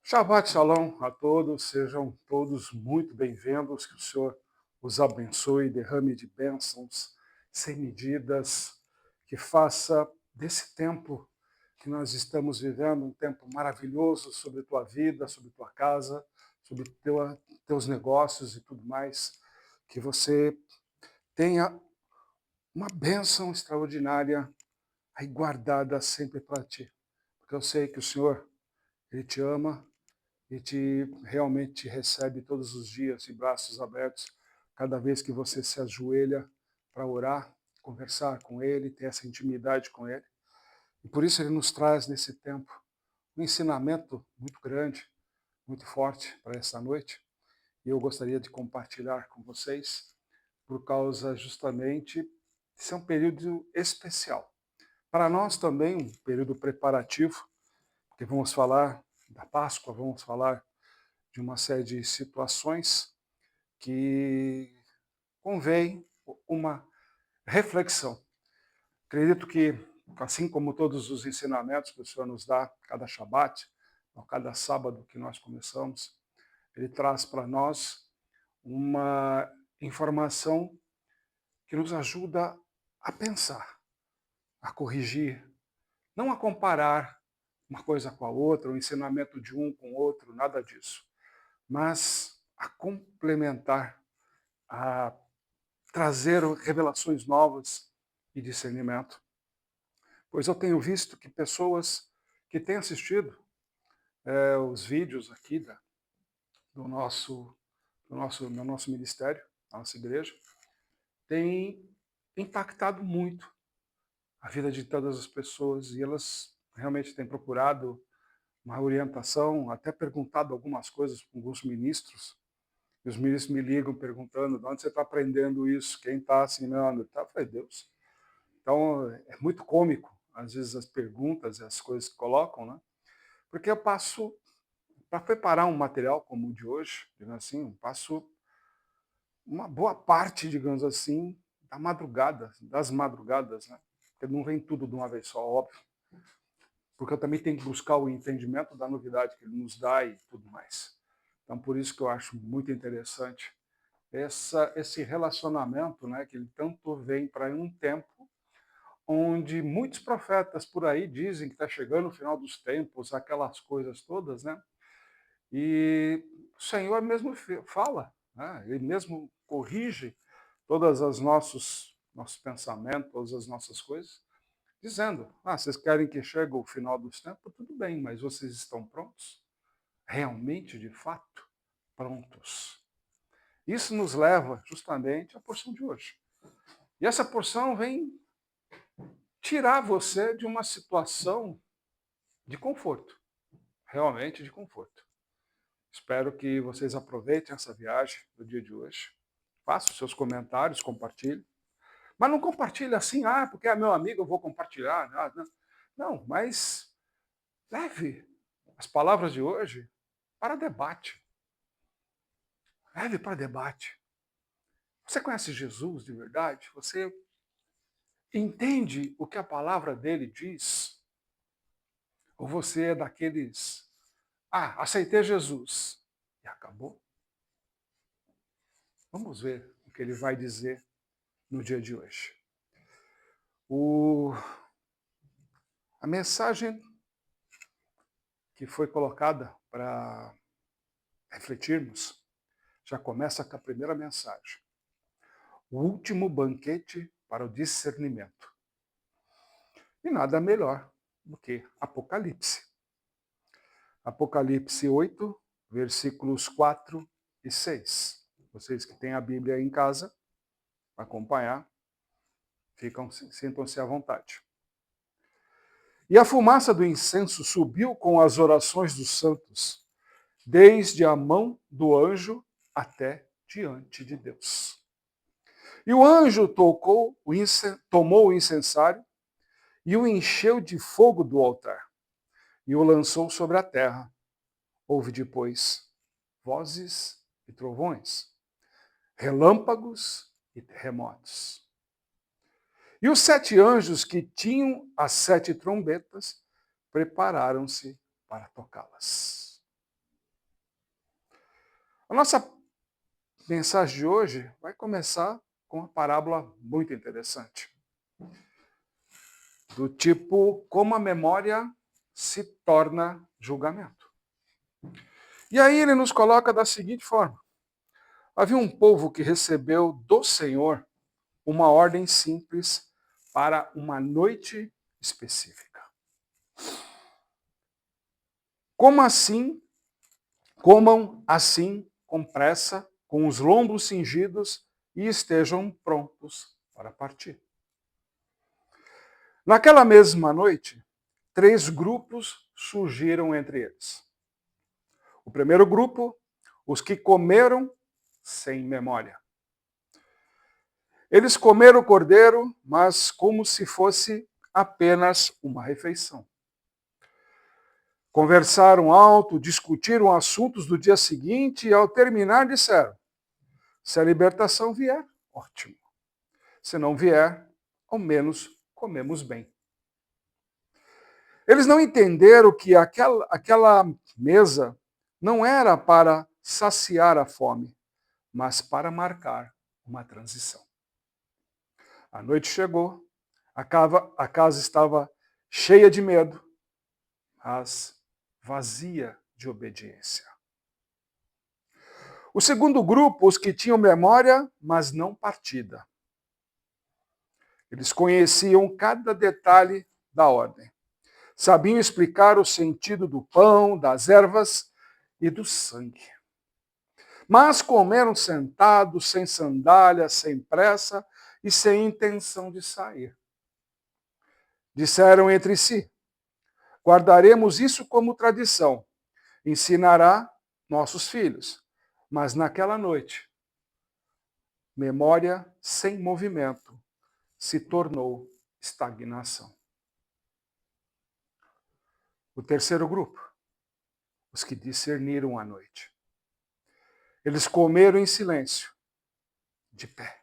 Shabbat Shalom a todos, sejam todos muito bem-vindos, que o Senhor os abençoe, derrame de bênçãos sem medidas, que faça desse tempo que nós estamos vivendo um tempo maravilhoso sobre tua vida, sobre tua casa, sobre teus negócios e tudo mais, que você tenha uma bênção extraordinária aí guardada sempre para ti, porque eu sei que o Senhor, Ele te ama, e realmente te recebe todos os dias de braços abertos, cada vez que você se ajoelha para orar, conversar com Ele, ter essa intimidade com Ele. E por isso Ele nos traz nesse tempo um ensinamento muito grande, muito forte para essa noite. E eu gostaria de compartilhar com vocês, por causa justamente de ser um período especial. Para nós também, um período preparativo, porque vamos falar da Páscoa, vamos falar de uma série de situações que convém uma reflexão. Acredito que, assim como todos os ensinamentos que o Senhor nos dá, cada Shabat, ou cada sábado que nós começamos, Ele traz para nós uma informação que nos ajuda a pensar, a corrigir, não a comparar uma coisa com a outra, o ensinamento de um com o outro, nada disso, mas a complementar, a trazer revelações novas e discernimento. Pois eu tenho visto que pessoas que têm assistido os vídeos aqui do nosso ministério, da nossa igreja, têm impactado muito a vida de todas as pessoas e elas realmente têm procurado uma orientação, até perguntado algumas coisas para alguns ministros. E os ministros me ligam perguntando de onde você está aprendendo isso, quem está assinando. Eu falei, Deus. Então, é muito cômico, às vezes, as perguntas e as coisas que colocam, né? Porque eu passo, para preparar um material como o de hoje, digamos assim, eu passo uma boa parte, digamos assim, da madrugada, das madrugadas, né? Porque não vem tudo de uma vez só, óbvio. Porque eu também tenho que buscar o entendimento da novidade que ele nos dá e tudo mais. Então, por isso que eu acho muito interessante esse relacionamento, né, que ele tanto vem para um tempo onde muitos profetas por aí dizem que está chegando o final dos tempos, aquelas coisas todas, né? E o Senhor mesmo fala, né? Ele mesmo corrige todas as nossos pensamentos, todas as nossas coisas, dizendo: vocês querem que chegue o final dos tempos? Tudo bem, mas vocês estão prontos? Realmente, de fato, prontos? Isso nos leva justamente à porção de hoje. E essa porção vem tirar você de uma situação de conforto, realmente de conforto. Espero que vocês aproveitem essa viagem do dia de hoje. Faça os seus comentários, compartilhe. Mas não compartilhe assim, porque é meu amigo, eu vou compartilhar. Não, mas leve as palavras de hoje para debate. Leve para debate. Você conhece Jesus de verdade? Você entende o que a palavra dele diz? Ou você é daqueles, aceitei Jesus e acabou? Vamos ver o que ele vai dizer no dia de hoje. A mensagem que foi colocada para refletirmos já começa com a primeira mensagem. O último banquete para o discernimento. E nada melhor do que Apocalipse. Apocalipse 8, versículos 4 e 6. Vocês que têm a Bíblia aí em casa, para acompanhar, sintam-se à vontade. E a fumaça do incenso subiu com as orações dos santos, desde a mão do anjo até diante de Deus. E o anjo tomou o incensário e o encheu de fogo do altar e o lançou sobre a terra. Houve depois vozes e trovões, relâmpagos e terremotos. E os 7 anjos que tinham as 7 trombetas prepararam-se para tocá-las. A nossa mensagem de hoje vai começar com uma parábola muito interessante. Do tipo, como a memória se torna julgamento. E aí ele nos coloca da seguinte forma. Havia um povo que recebeu do Senhor uma ordem simples para uma noite específica. Comam assim, com pressa, com os lombos cingidos e estejam prontos para partir. Naquela mesma noite, 3 grupos surgiram entre eles. O primeiro grupo, os que comeram sem memória. Eles comeram o cordeiro, mas como se fosse apenas uma refeição. Conversaram alto, discutiram assuntos do dia seguinte e, ao terminar, disseram: se a libertação vier, ótimo. Se não vier, ao menos comemos bem. Eles não entenderam que aquela mesa não era para saciar a fome, mas para marcar uma transição. A noite chegou, a casa estava cheia de medo, mas vazia de obediência. O segundo grupo, os que tinham memória, mas não partida. Eles conheciam cada detalhe da ordem. Sabiam explicar o sentido do pão, das ervas e do sangue. Mas comeram sentados, sem sandálias, sem pressa e sem intenção de sair. Disseram entre si: guardaremos isso como tradição, ensinará nossos filhos. Mas naquela noite, memória sem movimento se tornou estagnação. O terceiro grupo, os que discerniram a noite. Eles comeram em silêncio, de pé,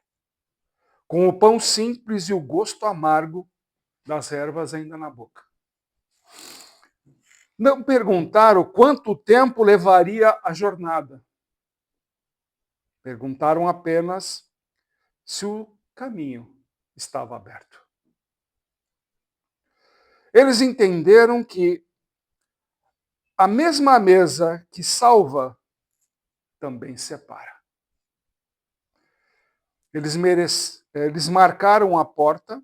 com o pão simples e o gosto amargo das ervas ainda na boca. Não perguntaram quanto tempo levaria a jornada. Perguntaram apenas se o caminho estava aberto. Eles entenderam que a mesma mesa que salva também separa. Eles marcaram a porta,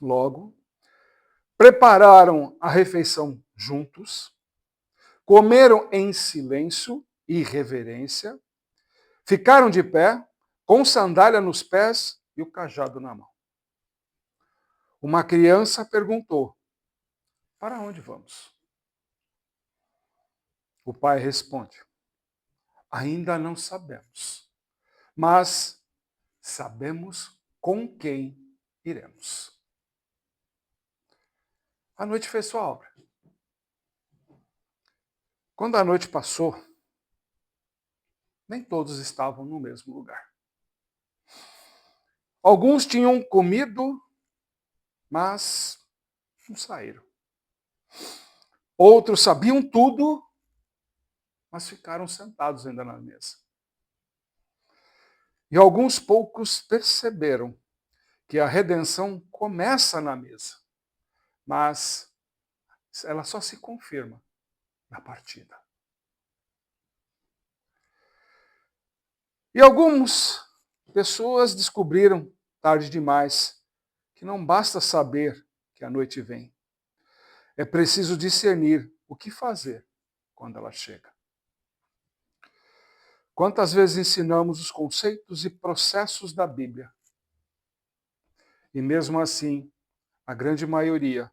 logo, prepararam a refeição juntos, comeram em silêncio e reverência, ficaram de pé, com sandália nos pés e o cajado na mão. Uma criança perguntou: para onde vamos? O pai responde: ainda não sabemos, mas sabemos com quem iremos. A noite fez sua obra. Quando a noite passou, nem todos estavam no mesmo lugar. Alguns tinham comido, mas não saíram. Outros sabiam tudo, mas ficaram sentados ainda na mesa. E alguns poucos perceberam que a redenção começa na mesa, mas ela só se confirma na partida. E algumas pessoas descobriram, tarde demais, que não basta saber que a noite vem. É preciso discernir o que fazer quando ela chega. Quantas vezes ensinamos os conceitos e processos da Bíblia? E mesmo assim, a grande maioria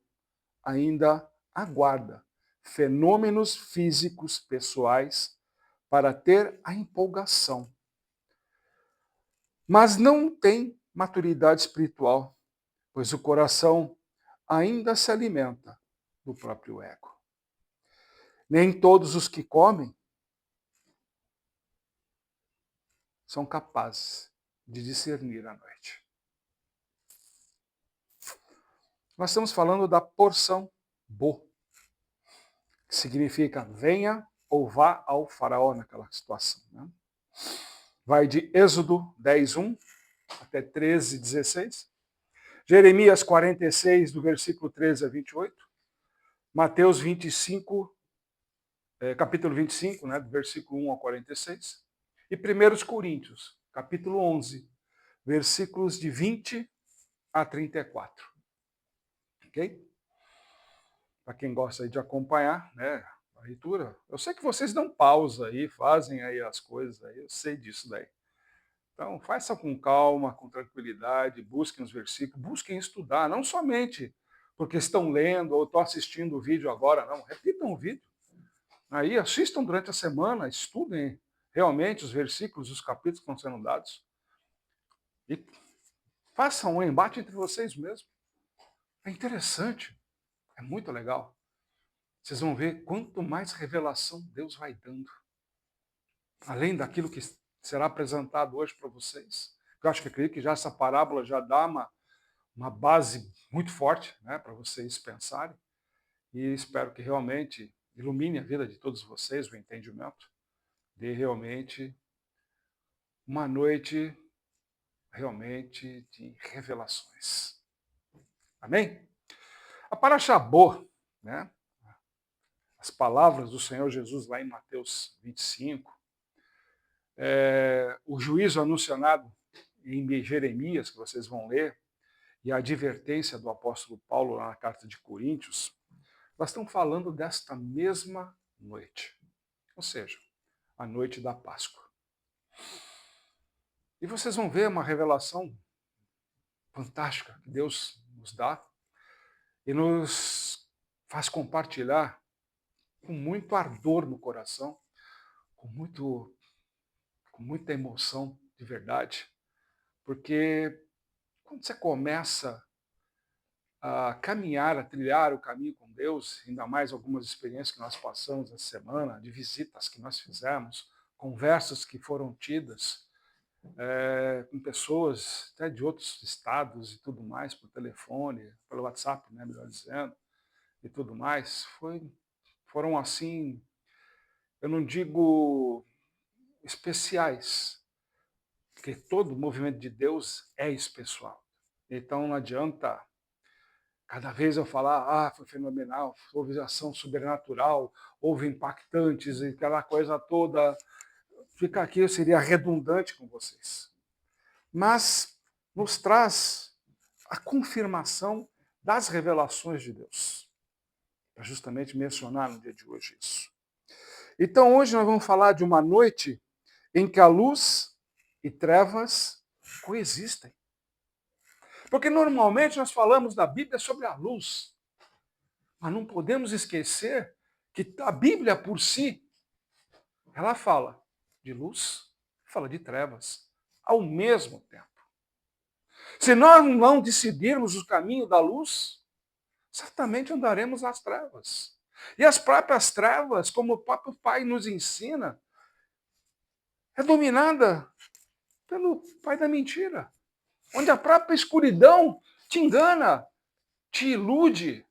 ainda aguarda fenômenos físicos pessoais para ter a empolgação. Mas não tem maturidade espiritual, pois o coração ainda se alimenta do próprio ego. Nem todos os que comem são capazes de discernir a noite. Nós estamos falando da porção bo, que significa venha ou vá ao faraó naquela situação. Né? Vai de Êxodo 10:1 até 13:16. Jeremias 46, do versículo 13 a 28. Mateus 25, capítulo 25, né, do versículo 1 ao 46. E 1 Coríntios, capítulo 11, versículos de 20 a 34. Ok? Para quem gosta aí de acompanhar, né, a leitura, eu sei que vocês dão pausa aí, fazem aí as coisas aí, eu sei disso daí. Então, faça com calma, com tranquilidade, busquem os versículos, busquem estudar, não somente porque estão lendo ou estão assistindo o vídeo agora, não. Repitam o vídeo. Aí assistam durante a semana, estudem realmente os versículos, os capítulos que estão sendo dados. E façam um embate entre vocês mesmos. É interessante, é muito legal. Vocês vão ver quanto mais revelação Deus vai dando. Além daquilo que será apresentado hoje para vocês. Eu acho que acredito que já essa parábola já dá uma base muito forte, né, para vocês pensarem. E espero que realmente ilumine a vida de todos vocês, o entendimento, de realmente uma noite realmente de revelações. Amém? A Parashá Bo, né? As palavras do Senhor Jesus lá em Mateus 25, o juízo anunciado em Jeremias, que vocês vão ler, e a advertência do apóstolo Paulo lá na carta de Coríntios, nós estamos falando desta mesma noite, ou seja, a noite da Páscoa. E vocês vão ver uma revelação fantástica que Deus nos dá e nos faz compartilhar com muito ardor no coração, com muita emoção de verdade, porque quando você começa a caminhar, a trilhar o caminho com Deus, ainda mais algumas experiências que nós passamos essa semana, de visitas que nós fizemos, conversas que foram tidas com pessoas até de outros estados e tudo mais, por telefone, pelo WhatsApp, né, melhor dizendo, e tudo mais, foram assim, eu não digo especiais, porque todo o movimento de Deus é especial. Então não adianta cada vez eu falar, foi fenomenal, houve ação sobrenatural, houve impactantes e aquela coisa toda. Ficar aqui eu seria redundante com vocês. Mas nos traz a confirmação das revelações de Deus. Para justamente mencionar no dia de hoje isso. Então hoje nós vamos falar de uma noite em que a luz e trevas coexistem. Porque normalmente nós falamos da Bíblia sobre a luz, mas não podemos esquecer que a Bíblia por si, ela fala de luz, fala de trevas, ao mesmo tempo. Se nós não decidirmos o caminho da luz, certamente andaremos nas trevas. E as próprias trevas, como o próprio Pai nos ensina, é dominada pelo pai da mentira, onde a própria escuridão te engana, te ilude,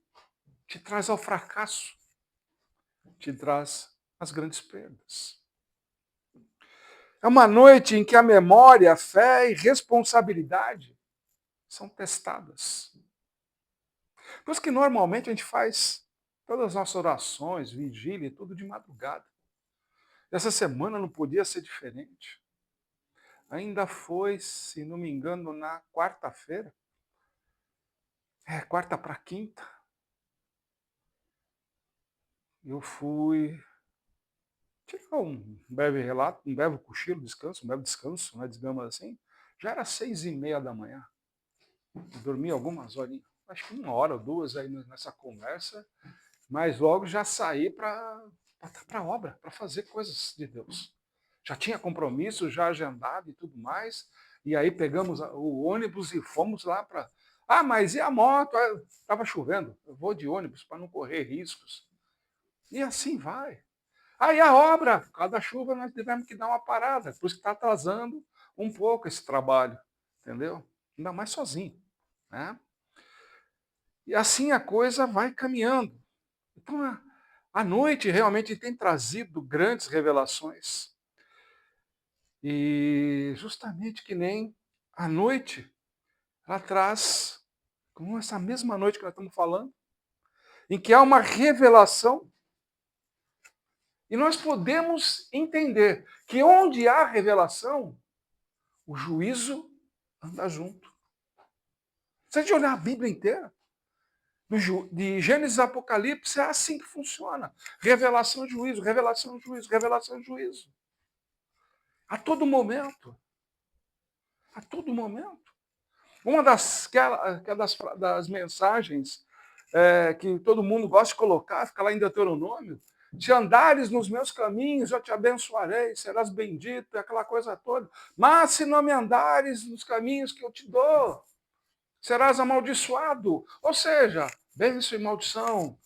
te traz ao fracasso, te traz as grandes perdas. É uma noite em que a memória, a fé e responsabilidade são testadas. Por isso que normalmente a gente faz todas as nossas orações, vigília, tudo de madrugada. Essa semana não podia ser diferente. Ainda foi, se não me engano, na quarta-feira. Quarta para quinta. Eu fui tirar um breve relato, um breve cochilo, um breve descanso, né, digamos assim. Já era 6:30 da manhã. Eu dormi algumas horinhas, acho que 1 hora ou 2 aí nessa conversa, mas logo já saí para a obra, para fazer coisas de Deus. Já tinha compromisso, já agendado e tudo mais, e aí pegamos o ônibus e fomos lá para... mas e a moto? Estava chovendo, eu vou de ônibus para não correr riscos. E assim vai. Aí a obra, por causa da chuva, nós tivemos que dar uma parada, por isso que está atrasando um pouco esse trabalho, entendeu? Ainda mais sozinho, né? E assim a coisa vai caminhando. Então, A noite realmente tem trazido grandes revelações. E justamente que nem a noite, ela traz, como essa mesma noite que nós estamos falando, em que há uma revelação, e nós podemos entender que onde há revelação, o juízo anda junto. Se a gente olhar a Bíblia inteira, de Gênesis a Apocalipse, é assim que funciona. Revelação e juízo, revelação e juízo, revelação e juízo. A todo momento. A todo momento. Uma das mensagens que todo mundo gosta de colocar, fica lá em Deuteronômio, se andares nos meus caminhos, eu te abençoarei, serás bendito, aquela coisa toda. Mas se não me andares nos caminhos que eu te dou, serás amaldiçoado. Ou seja, bênção e maldição.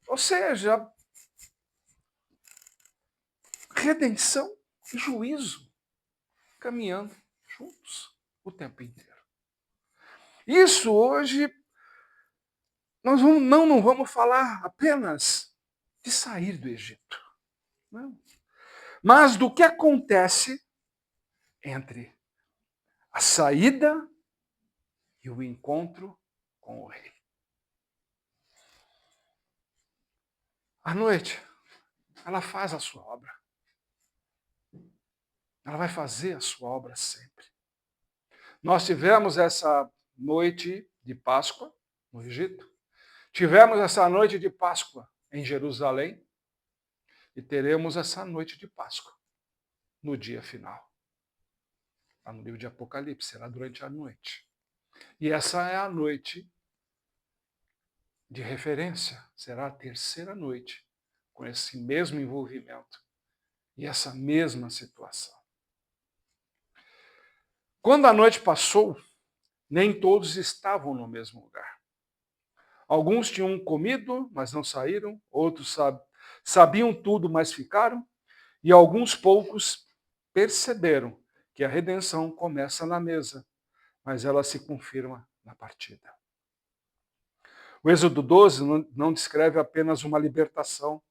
Ou seja, redenção e juízo caminhando juntos o tempo inteiro. Isso hoje, nós não vamos falar apenas de sair do Egito, não. Mas do que acontece entre a saída e o encontro com o rei. A noite, ela faz a sua obra. Ela vai fazer a sua obra sempre. Nós tivemos essa noite de Páscoa no Egito. Tivemos essa noite de Páscoa em Jerusalém. E teremos essa noite de Páscoa no dia final. Lá no livro de Apocalipse, será durante a noite. E essa é a noite de referência. Será a terceira noite com esse mesmo envolvimento e essa mesma situação. Quando a noite passou, nem todos estavam no mesmo lugar. Alguns tinham comido, mas não saíram. Outros sabiam tudo, mas ficaram. E alguns poucos perceberam que a redenção começa na mesa, mas ela se confirma na partida. O Êxodo 12 não descreve apenas uma libertação,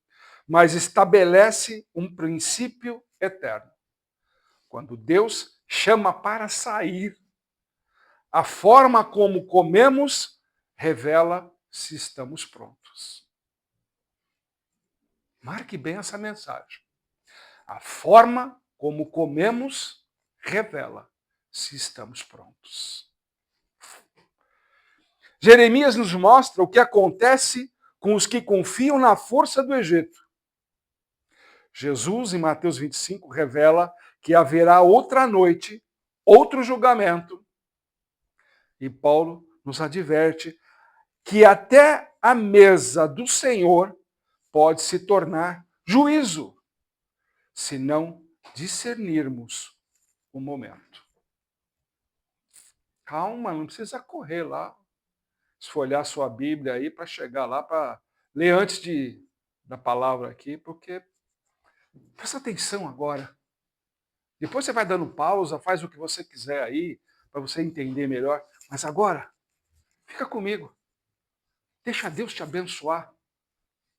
mas estabelece um princípio eterno. Quando Deus chama para sair, a forma como comemos revela se estamos prontos. Marque bem essa mensagem. A forma como comemos revela se estamos prontos. Jeremias nos mostra o que acontece com os que confiam na força do Egito. Jesus, em Mateus 25, revela que haverá outra noite, outro julgamento. E Paulo nos adverte que até a mesa do Senhor pode se tornar juízo, se não discernirmos o momento. Calma, não precisa correr lá, esfolhar sua Bíblia aí para chegar lá, para ler antes da palavra aqui, porque presta atenção agora. Depois você vai dando pausa, faz o que você quiser aí, para você entender melhor. Mas agora, fica comigo. Deixa Deus te abençoar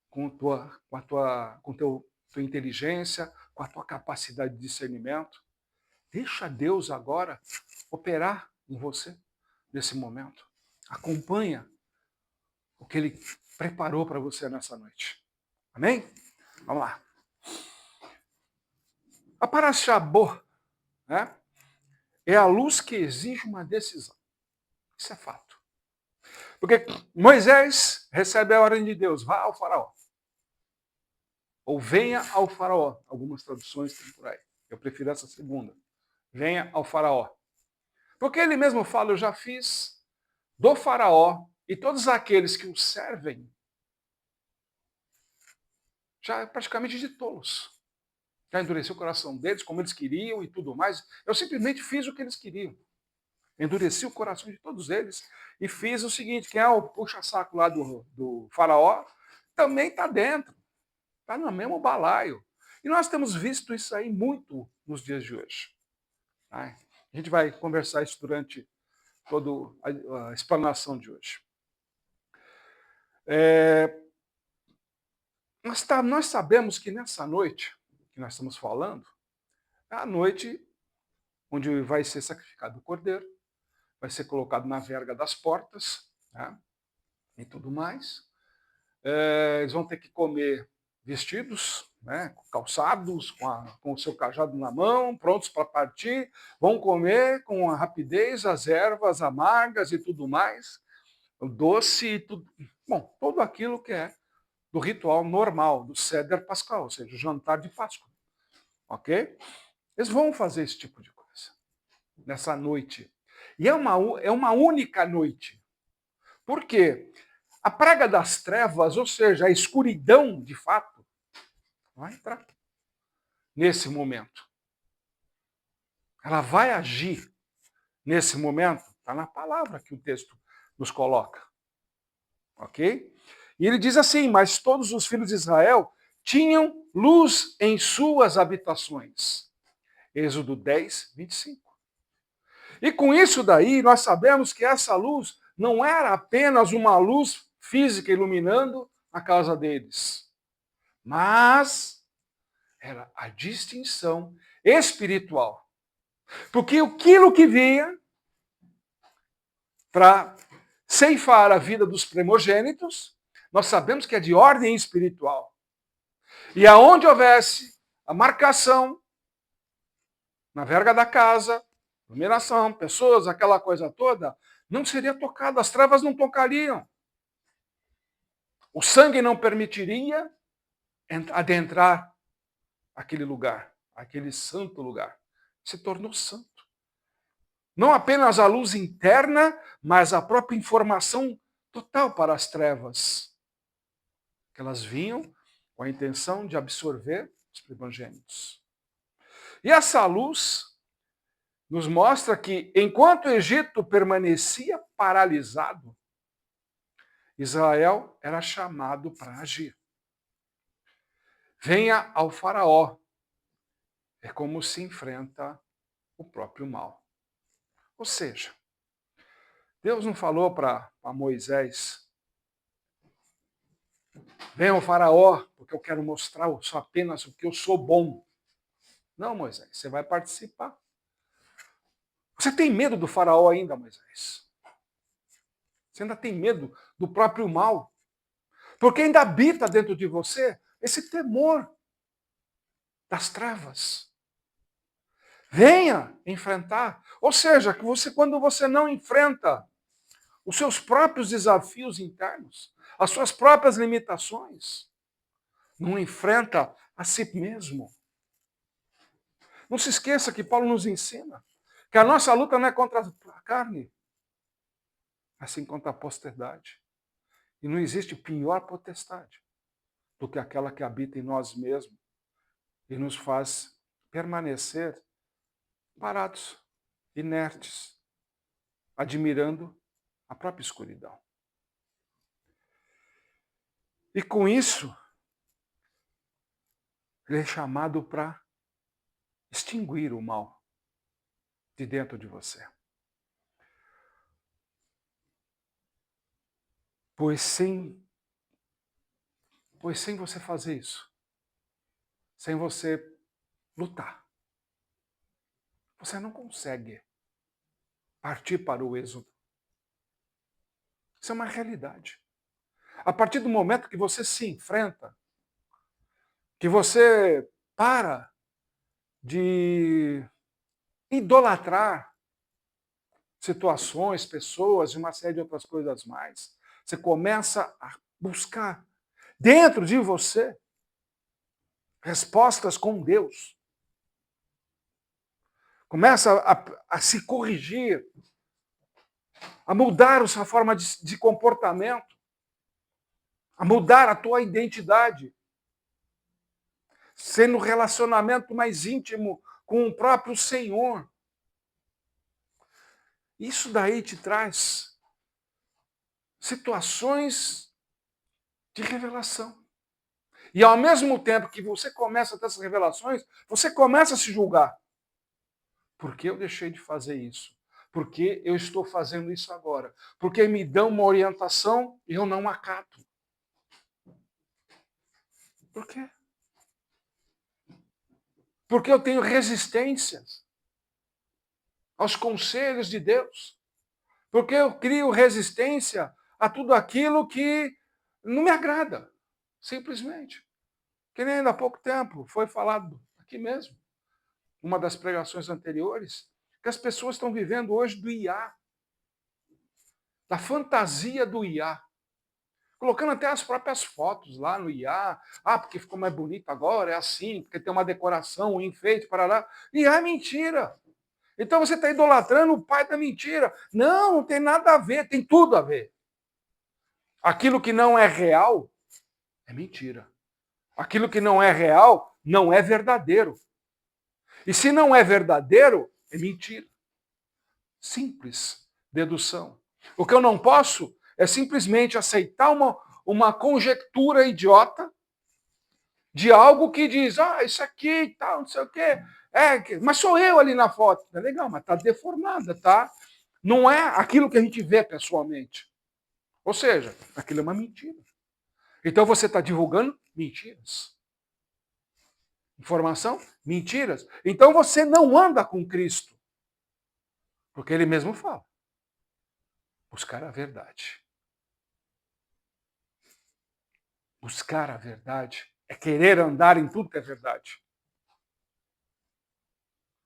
com tua inteligência, com a tua capacidade de discernimento. Deixa Deus agora operar em você nesse momento. Acompanha o que Ele preparou para você nessa noite. Amém? Vamos lá. A Parashabô, né, é a luz que exige uma decisão. Isso é fato. Porque Moisés recebe a ordem de Deus, vá ao faraó. Ou venha ao faraó. Algumas traduções tem por aí. Eu prefiro essa segunda. Venha ao faraó. Porque ele mesmo fala, eu já fiz do faraó e todos aqueles que o servem, já é praticamente de tolos. Já endureceu o coração deles, como eles queriam e tudo mais. Eu simplesmente fiz o que eles queriam. Endureci o coração de todos eles e fiz o seguinte, quem é o puxa-saco lá do faraó, também está dentro. Está no mesmo balaio. E nós temos visto isso aí muito nos dias de hoje. A gente vai conversar isso durante toda a explanação de hoje. Nós sabemos que nessa noite que nós estamos falando, é a noite onde vai ser sacrificado o cordeiro, vai ser colocado na verga das portas, né, e tudo mais. Eles vão ter que comer vestidos, né, calçados, com o seu cajado na mão, prontos para partir, vão comer com a rapidez as ervas amargas e tudo mais, o doce e tudo. Bom, tudo aquilo que é do ritual normal, do Seder Pascal, ou seja, o jantar de Páscoa. Ok? Eles vão fazer esse tipo de coisa nessa noite. E é uma única noite. Por quê? A praga das trevas, ou seja, a escuridão, de fato, vai entrar nesse momento. Ela vai agir nesse momento. Está na palavra que o texto nos coloca. Ok? E ele diz assim: mas todos os filhos de Israel tinham luz em suas habitações. Êxodo 10, 25. E com isso daí, nós sabemos que essa luz não era apenas uma luz física iluminando a casa deles, mas era a distinção espiritual. Porque aquilo que vinha para ceifar a vida dos primogênitos, nós sabemos que é de ordem espiritual. E aonde houvesse a marcação na verga da casa, iluminação, pessoas, aquela coisa toda, não seria tocado, as trevas não tocariam. O sangue não permitiria adentrar aquele lugar, aquele santo lugar. Se tornou santo. Não apenas a luz interna, mas a própria informação total para as trevas. Que elas vinham com a intenção de absorver os primogênitos. E essa luz nos mostra que, enquanto o Egito permanecia paralisado, Israel era chamado para agir. Venha ao faraó. É como se enfrenta o próprio mal. Ou seja, Deus não falou para Moisés: venha ao faraó, porque eu quero mostrar só apenas o que eu sou bom. Não, Moisés, você vai participar. Você tem medo do faraó ainda, Moisés? Você ainda tem medo do próprio mal? Porque ainda habita dentro de você esse temor das trevas. Venha enfrentar. Ou seja, que você, quando você não enfrenta os seus próprios desafios internos, as suas próprias limitações, não enfrenta a si mesmo. Não se esqueça que Paulo nos ensina que a nossa luta não é contra a carne, assim contra a potestade. E não existe pior potestade do que aquela que habita em nós mesmos e nos faz permanecer parados, inertes, admirando a própria escuridão. E com isso, ele é chamado para extinguir o mal de dentro de você. Pois sem você fazer isso, sem você lutar, você não consegue partir para o êxodo. Isso é uma realidade. A partir do momento que você se enfrenta, que você para de idolatrar situações, pessoas e uma série de outras coisas mais, você começa a buscar dentro de você respostas com Deus. Começa a se corrigir, a mudar a sua forma de comportamento, a mudar a tua identidade, sendo um relacionamento mais íntimo com o próprio Senhor. Isso daí te traz situações de revelação. E ao mesmo tempo que você começa a ter essas revelações, você começa a se julgar. Por que eu deixei de fazer isso? Por que eu estou fazendo isso agora? Porque me dão uma orientação e eu não acato. Por quê? Porque eu tenho resistências aos conselhos de Deus. Porque eu crio resistência a tudo aquilo que não me agrada. Simplesmente. Que nem ainda há pouco tempo foi falado aqui mesmo, uma das pregações anteriores, que as pessoas estão vivendo hoje do IA, da fantasia do IA. Colocando até as próprias fotos lá no IA. Ah, porque ficou mais bonito agora, é assim, porque tem uma decoração, um enfeite, parará. IA é mentira. Então você está idolatrando o pai da mentira. Não, não tem nada a ver, tem tudo a ver. Aquilo que não é real é mentira. Aquilo que não é real não é verdadeiro. E se não é verdadeiro, é mentira. Simples dedução. O que eu não posso é simplesmente aceitar uma conjectura idiota de algo que diz, ah, isso aqui e tal, não sei o quê. Mas sou eu ali na foto. É legal, mas está deformada, tá? Não é aquilo que a gente vê pessoalmente. Ou seja, aquilo é uma mentira. Então você está divulgando mentiras. Informação? Mentiras. Então você não anda com Cristo. Porque ele mesmo fala. Buscar a verdade. Buscar a verdade é querer andar em tudo que é verdade.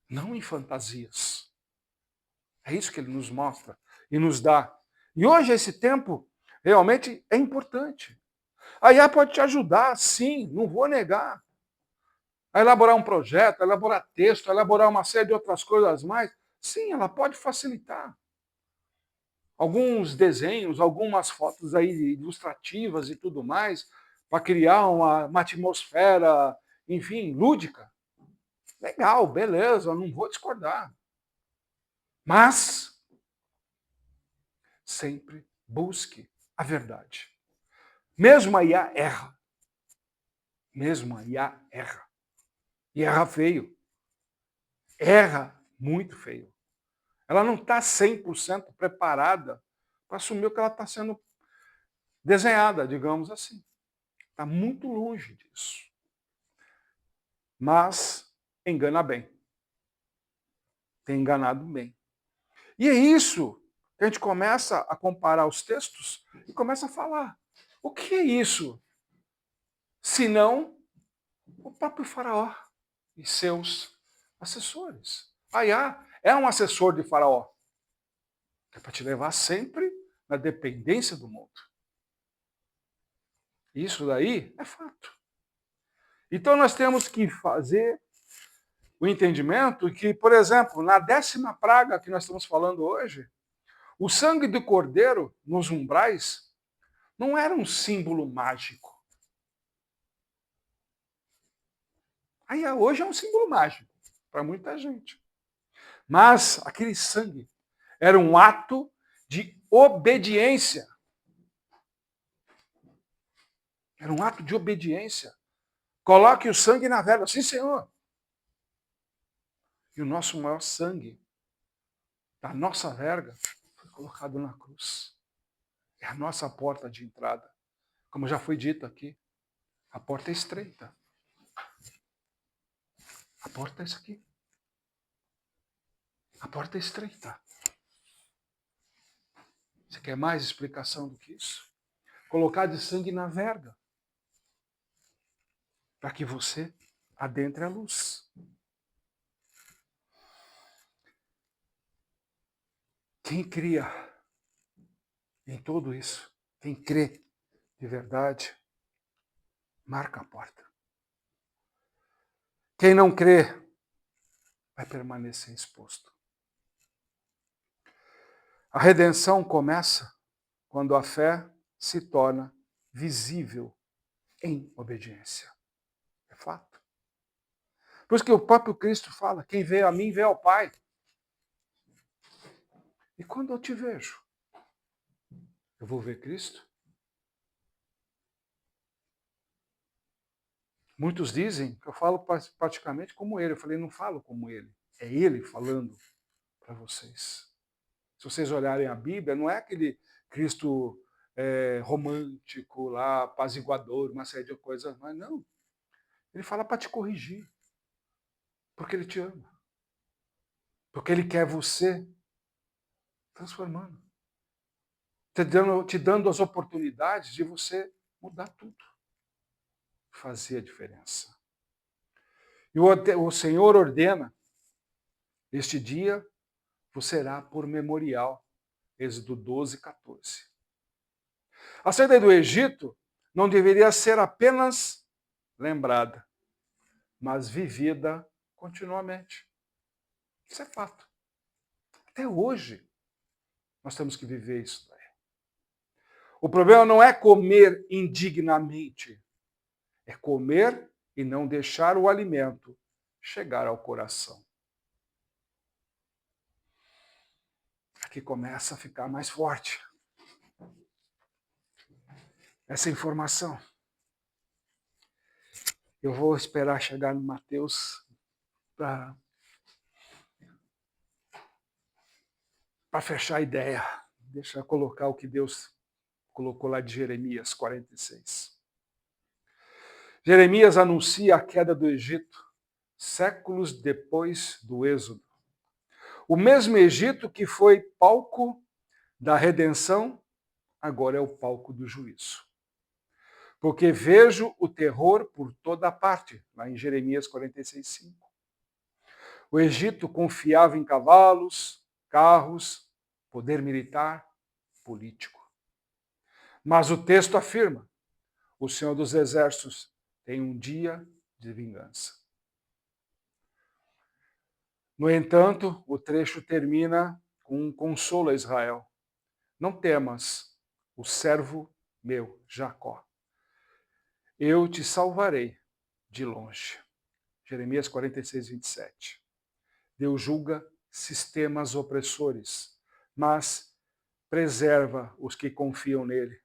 Não em fantasias. É isso que ele nos mostra e nos dá. E hoje esse tempo realmente é importante. A IA pode te ajudar, sim, não vou negar. A elaborar um projeto, a elaborar texto, a elaborar uma série de outras coisas mais. Sim, ela pode facilitar. Alguns desenhos, algumas fotos aí ilustrativas e tudo mais, para criar uma atmosfera, enfim, lúdica. Legal, beleza, não vou discordar. Mas sempre busque a verdade. Mesmo a IA erra. Mesmo a IA erra. E erra feio. Erra muito feio. Ela não está 100% preparada para assumir o que ela está sendo desenhada, digamos assim. Está muito longe disso. Mas engana bem. Tem enganado bem. E é isso que a gente começa a comparar os textos e começa a falar. O que é isso? Senão o próprio faraó e seus assessores. A IA é um assessor de faraó, que é para te levar sempre na dependência do mundo. Isso daí é fato. Então nós temos que fazer o entendimento que, por exemplo, na 10ª praga que nós estamos falando hoje, o sangue do cordeiro nos umbrais não era um símbolo mágico. Aí hoje é um símbolo mágico para muita gente. Mas aquele sangue era um ato de obediência. Era um ato de obediência. Coloque o sangue na verga. Sim, Senhor. E o nosso maior sangue da nossa verga foi colocado na cruz. É a nossa porta de entrada. Como já foi dito aqui, a porta é estreita. A porta é isso aqui. A porta é estreita. Você quer mais explicação do que isso? Colocar de sangue na verga. Para que você adentre a luz. Quem cria em tudo isso, quem crê de verdade, marca a porta. Quem não crê, vai permanecer exposto. A redenção começa quando a fé se torna visível em obediência. É fato. Por isso que o próprio Cristo fala, quem vê a mim, vê ao Pai. E quando eu te vejo, eu vou ver Cristo? Muitos dizem que eu falo praticamente como ele. Eu falei, não falo como ele. É ele falando para vocês. Se vocês olharem a Bíblia, não é aquele Cristo romântico lá, apaziguador, uma série de coisas, mas não. Ele fala para te corrigir, porque ele te ama. Porque ele quer você transformando. Te dando as oportunidades de você mudar tudo. Fazer a diferença. E o Senhor ordena, este dia vos será por memorial. Êxodo 12, 14. A saída do Egito não deveria ser apenas lembrada, mas vivida continuamente. Isso é fato. Até hoje, nós temos que viver isso daí. O problema não é comer indignamente, é comer e não deixar o alimento chegar ao coração. Aqui começa a ficar mais forte essa informação. Eu vou esperar chegar no Mateus para fechar a ideia. Deixa eu colocar o que Deus colocou lá de Jeremias 46. Jeremias anuncia a queda do Egito séculos depois do Êxodo. O mesmo Egito que foi palco da redenção, agora é o palco do juízo. Porque vejo o terror por toda parte, lá em Jeremias 46:5. O Egito confiava em cavalos, carros, poder militar, político. Mas o texto afirma: o Senhor dos Exércitos tem um dia de vingança. No entanto, o trecho termina com um consolo a Israel. Não temas, o servo meu, Jacó. Eu te salvarei de longe. Jeremias 46, 27. Deus julga sistemas opressores, mas preserva os que confiam nele.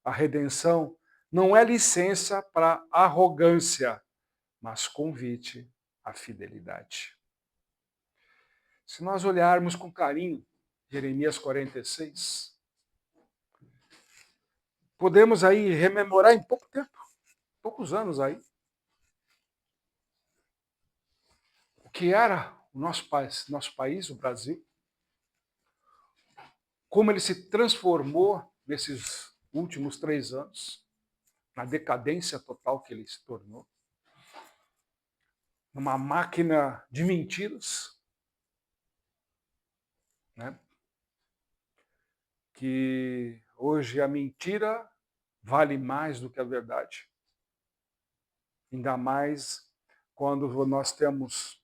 A redenção não é licença para arrogância, mas convite à fidelidade. Se nós olharmos com carinho Jeremias 46, podemos aí rememorar em pouco tempo, poucos anos aí, o que era o nosso país, o Brasil, como ele se transformou nesses últimos 3 anos, na decadência total que ele se tornou, numa máquina de mentiras, né? Que hoje a mentira vale mais do que a verdade. Ainda mais quando nós temos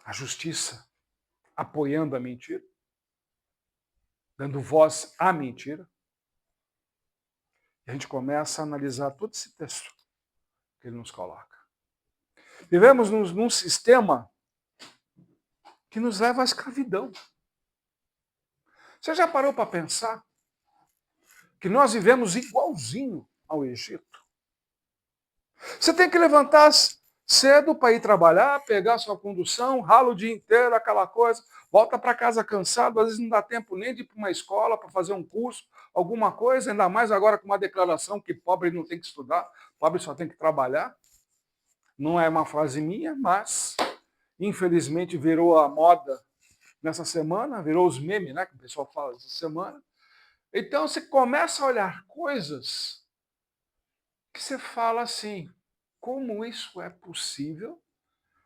a justiça apoiando a mentira, dando voz à mentira. E a gente começa a analisar todo esse texto que ele nos coloca. Vivemos num sistema que nos leva à escravidão. Você já parou para pensar que nós vivemos igualzinho ao Egito? Você tem que levantar cedo para ir trabalhar, pegar sua condução, rala o dia inteiro, aquela coisa, volta para casa cansado, às vezes não dá tempo nem de ir para uma escola para fazer um curso, alguma coisa, ainda mais agora com uma declaração que pobre não tem que estudar, pobre só tem que trabalhar. Não é uma frase minha, mas infelizmente virou a moda nessa semana, virou os memes, né, que o pessoal fala essa semana. Então você começa a olhar coisas que você fala assim, como isso é possível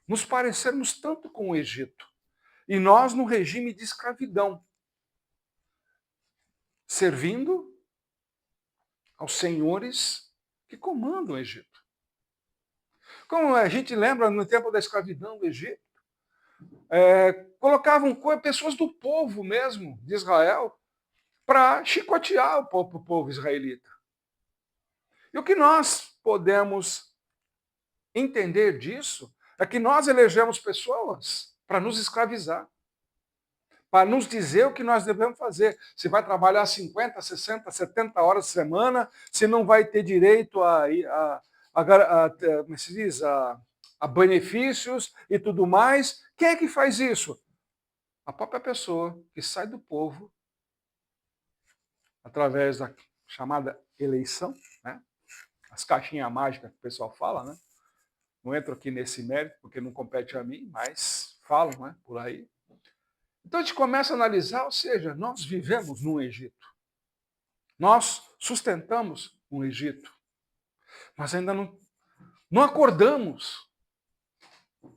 nos parecermos tanto com o Egito? E nós no regime de escravidão, servindo aos senhores que comandam o Egito. Como a gente lembra no tempo da escravidão do Egito, colocavam pessoas do povo mesmo, de Israel, para chicotear o povo israelita. E o que nós podemos entender disso é que nós elegemos pessoas para nos escravizar, para nos dizer o que nós devemos fazer. Se vai trabalhar 50, 60, 70 horas por semana, se não vai ter direito como se diz, a benefícios e tudo mais. Quem é que faz isso? A própria pessoa que sai do povo através da chamada eleição, né? as caixinhas mágicas que o pessoal fala, né? Não entro aqui nesse mérito, porque não compete a mim, mas falam, né, por aí. Então a gente começa a analisar, ou seja, nós vivemos no Egito. Nós sustentamos um Egito, mas ainda não acordamos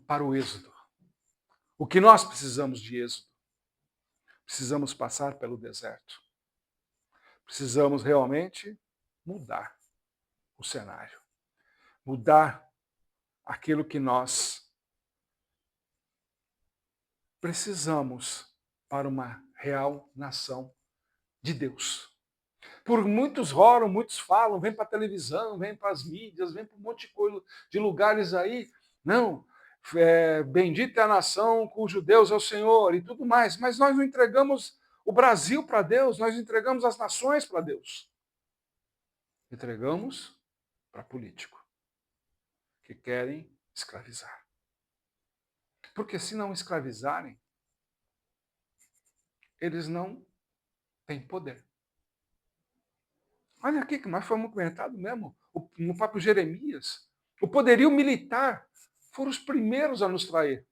para o êxodo. O que nós precisamos de êxodo? Precisamos passar pelo deserto. Precisamos realmente mudar o cenário. Mudar aquilo que nós precisamos para uma real nação de Deus. Por muitos oram, muitos falam, vem para a televisão, vem para as mídias, vem para um monte de coisa, de lugares aí. Não, bendita é a nação cujo Deus é o Senhor e tudo mais. Mas nós não entregamos o Brasil para Deus, nós entregamos as nações para Deus. Entregamos para político que querem escravizar. Porque se não escravizarem, eles não têm poder. Olha aqui que nós fomos comentados mesmo, no próprio Jeremias. O poderio militar foram os primeiros a nos trair.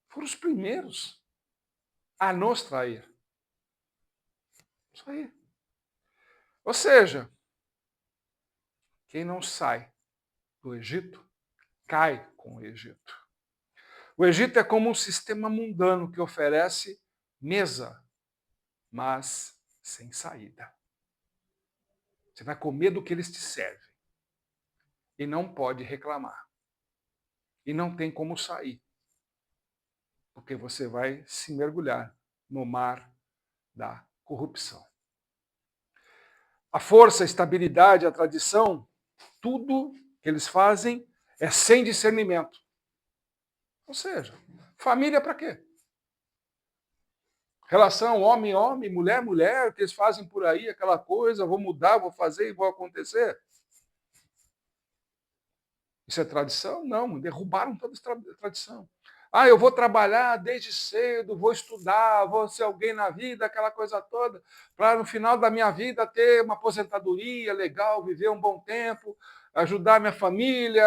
Foram os primeiros a nos trair. Isso aí. Ou seja, quem não sai do Egito, cai com o Egito. O Egito é como um sistema mundano que oferece mesa, mas sem saída. Você vai comer do que eles te servem. E não pode reclamar. E não tem como sair. Porque você vai se mergulhar no mar da corrupção. A força, a estabilidade, a tradição, tudo que eles fazem é sem discernimento. Ou seja, família para quê? Relação homem-homem, mulher-mulher, que eles fazem por aí, aquela coisa, vou mudar, vou fazer e vou acontecer. Isso é tradição? Não, derrubaram toda a tradição. Ah, eu vou trabalhar desde cedo, vou estudar, vou ser alguém na vida, aquela coisa toda, para no final da minha vida ter uma aposentadoria legal, viver um bom tempo, ajudar minha família.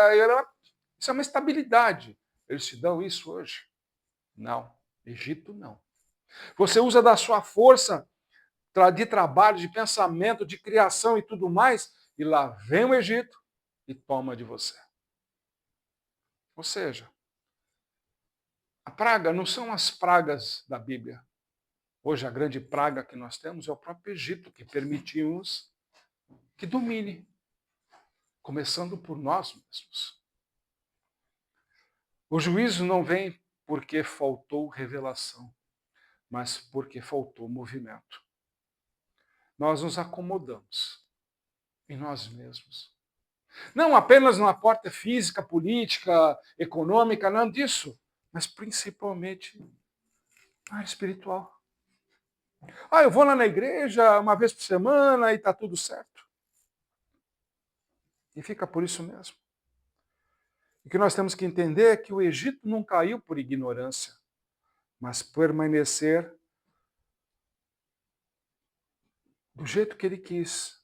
Isso é uma estabilidade. Eles te dão isso hoje? Não. Egito, não. Você usa da sua força de trabalho, de pensamento, de criação e tudo mais, e lá vem o Egito e toma de você. Ou seja, a praga não são as pragas da Bíblia. Hoje a grande praga que nós temos é o próprio Egito, que permitimos que domine, começando por nós mesmos. O juízo não vem porque faltou revelação, mas porque faltou movimento. Nós nos acomodamos em nós mesmos. Não apenas na porta física, política, econômica, não disso, mas principalmente na área espiritual. Ah, eu vou lá na igreja uma vez por semana e está tudo certo. E fica por isso mesmo. O que nós temos que entender é que o Egito não caiu por ignorância, mas permanecer do jeito que ele quis,